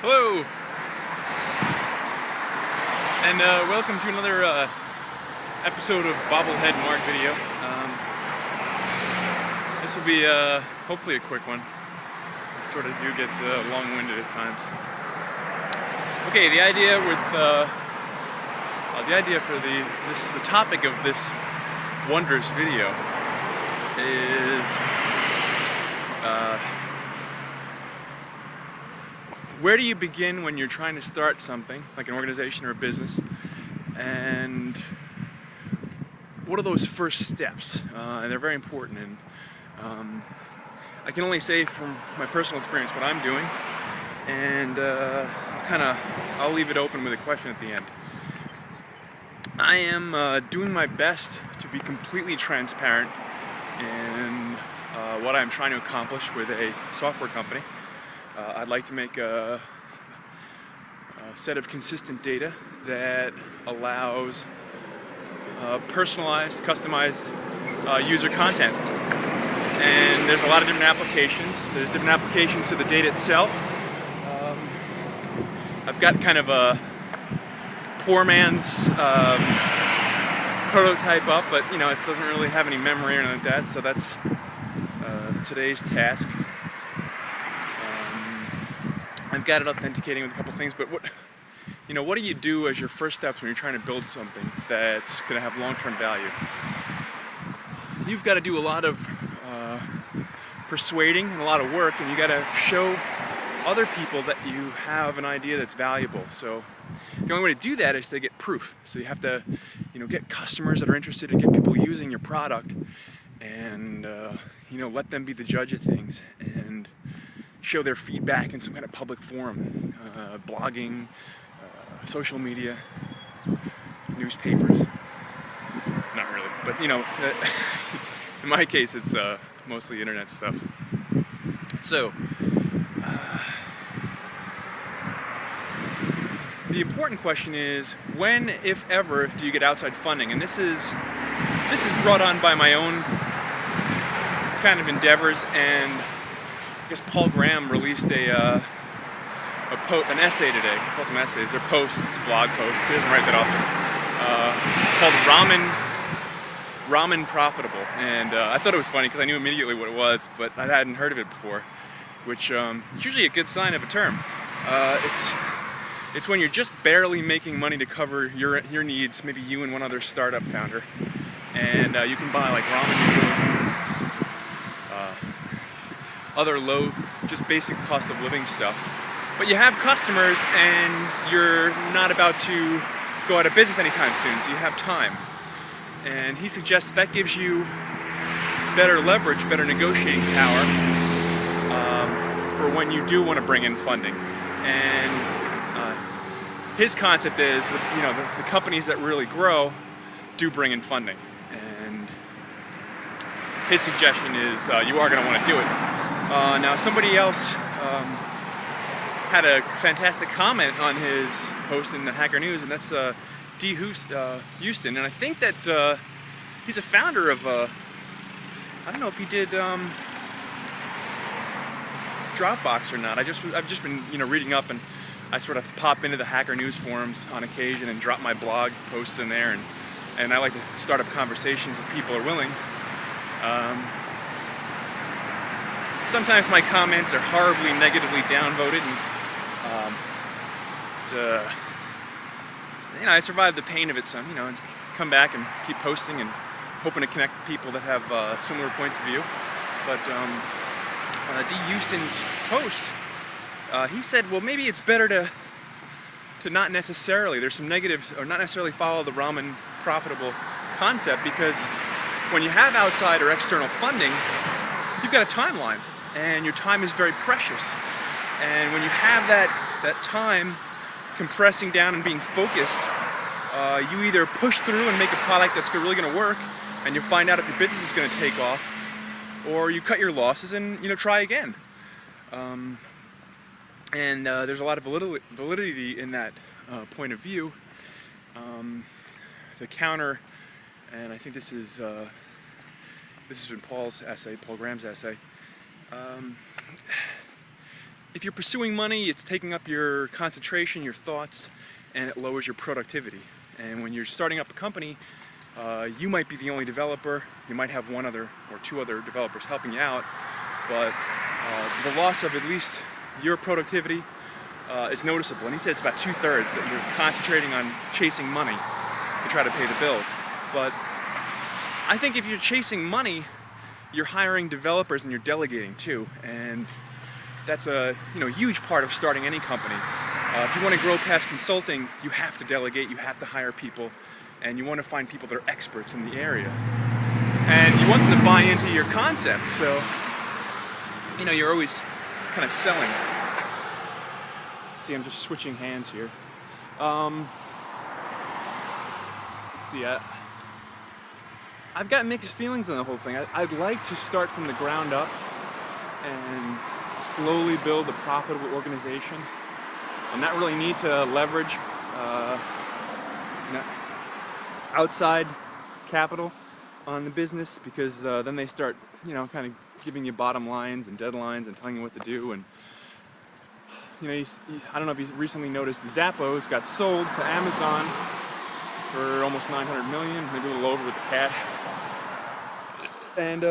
Hello, and welcome to another episode of Bobblehead Mark video. This will be hopefully a quick one. I sort of do get long-winded at times. Okay, the idea for the topic of this wondrous video is where do you begin when you're trying to start something, like an organization or a business, and what are those first steps? And they're very important, and I can only say from my personal experience what I'm doing, and I'll leave it open with a question at the end. I am doing my best to be completely transparent in what I'm trying to accomplish with a software company. I'd like to make a set of consistent data that allows personalized, customized user content. And there's a lot of different applications. There's different applications to the data itself. I've got kind of a poor man's prototype up, but it doesn't really have any memory or anything like that, so that's today's task. I've got it authenticating with a couple things, but what do you do as your first steps when you're trying to build something that's going to have long-term value? You've got to do a lot of persuading and a lot of work, and you got to show other people that you have an idea that's valuable. So the only way to do that is to get proof. So you have to, get customers that are interested and get people using your product, and let them be the judge of things and show their feedback in some kind of public forum, blogging, social media, newspapers. Not really, but in my case, it's mostly internet stuff. So the important question is, when, if ever, do you get outside funding? And this is brought on by my own kind of endeavors, and I guess Paul Graham released an essay today. He calls them essays. They're posts, blog posts. He doesn't write that often. Called Ramen Profitable. And I thought it was funny because I knew immediately what it was, but I hadn't heard of it before, which is usually a good sign of a term. It's when you're just barely making money to cover your needs, maybe you and one other startup founder, and you can buy like ramen noodles, other low, just basic cost of living stuff. But you have customers and you're not about to go out of business anytime soon, so you have time. And he suggests that gives you better leverage, better negotiating power for when you do want to bring in funding. And his concept is that, the companies that really grow do bring in funding. And his suggestion is you are going to want to do it. Now, somebody else had a fantastic comment on his post in the Hacker News, and that's D. Houston. And I think that he's a founder of, I don't know if he did Dropbox or not. I've just been reading up, and I sort of pop into the Hacker News forums on occasion and drop my blog posts in there, and I like to start up conversations if people are willing. Sometimes my comments are horribly negatively downvoted, and I survive the pain of it some, and come back and keep posting and hoping to connect with people that have similar points of view. But D. Houston's post, he said, well, maybe it's better to not necessarily, there's some negatives, or not necessarily follow the Ramen Profitable concept, because when you have outside or external funding, you've got a timeline, and your time is very precious. And when you have that time compressing down and being focused, you either push through and make a product that's really going to work, and you'll find out if your business is going to take off, or you cut your losses and try again. And there's a lot of validity in that point of view. The counter, and I think this is in Paul Graham's essay. if you're pursuing money, it's taking up your concentration, your thoughts, and it lowers your productivity. And when you're starting up a company, you might be the only developer. You might have one other or two other developers helping you out, but the loss of at least your productivity is noticeable. And he said it's about 2/3 that you're concentrating on chasing money to try to pay the bills. But I think if you're chasing money, you're hiring developers and you're delegating too. And that's a huge part of starting any company. If you want to grow past consulting, you have to delegate, you have to hire people, and you want to find people that are experts in the area. And you want them to buy into your concept, so you're always kind of selling. See, I'm just switching hands here. Let's see, I've got mixed feelings on the whole thing. I'd like to start from the ground up and slowly build a profitable organization and not really need to leverage outside capital on the business, because then they start kind of giving you bottom lines and deadlines and telling you what to do. And I don't know if you recently noticed, Zappos got sold to Amazon for almost $900 million, maybe a little over with the cash. And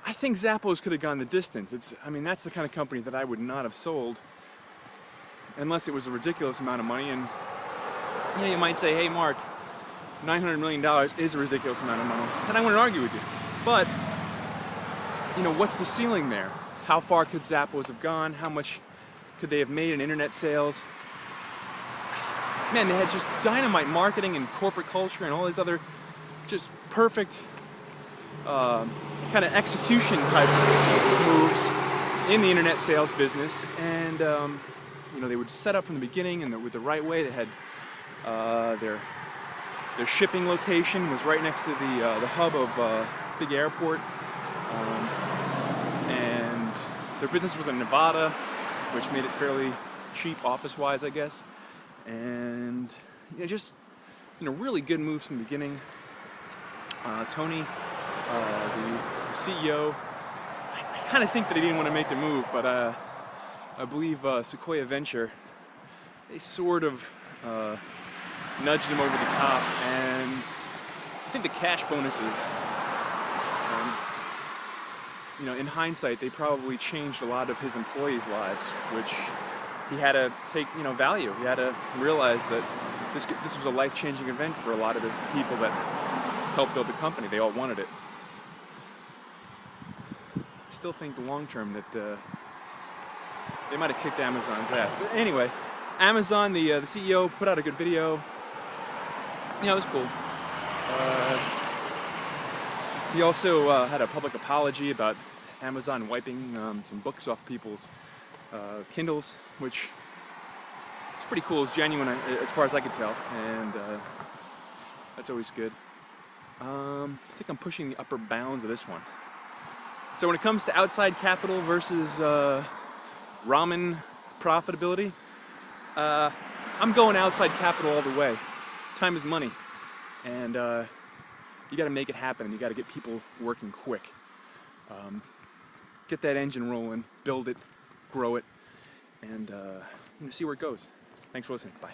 I think Zappos could have gone the distance. That's the kind of company that I would not have sold unless it was a ridiculous amount of money. And you might say, hey Mark, $900 million is a ridiculous amount of money, and I wouldn't argue with you. But what's the ceiling there? How far could Zappos have gone? How much could they have made in internet sales? Man, they had just dynamite marketing and corporate culture and all these other just perfect kind of execution type moves in the internet sales business. And they would set up from the beginning and with the right way. They had their shipping location was right next to the hub of big airport, and their business was in Nevada, which made it fairly cheap office-wise, I guess. And just really good moves from the beginning. Tony, the CEO, I kind of think that he didn't want to make the move, but I believe Sequoia Venture, they sort of nudged him over the top, and I think the cash bonuses, in hindsight, they probably changed a lot of his employees' lives, which he had to take, value. He had to realize that this was a life-changing event for a lot of the people that helped build the company. They all wanted it. I still think the long term that they might have kicked Amazon's ass. But anyway, Amazon, the CEO put out a good video. It was cool. He also had a public apology about Amazon wiping some books off people's Kindles, which is pretty cool. It's genuine as far as I could tell, and that's always good. I think I'm pushing the upper bounds of this one. So when it comes to outside capital versus ramen profitability, I'm going outside capital all the way. Time is money, and you got to make it happen. You got to get people working quick. Get that engine rolling, build it, grow it, and see where it goes. Thanks for listening. Bye.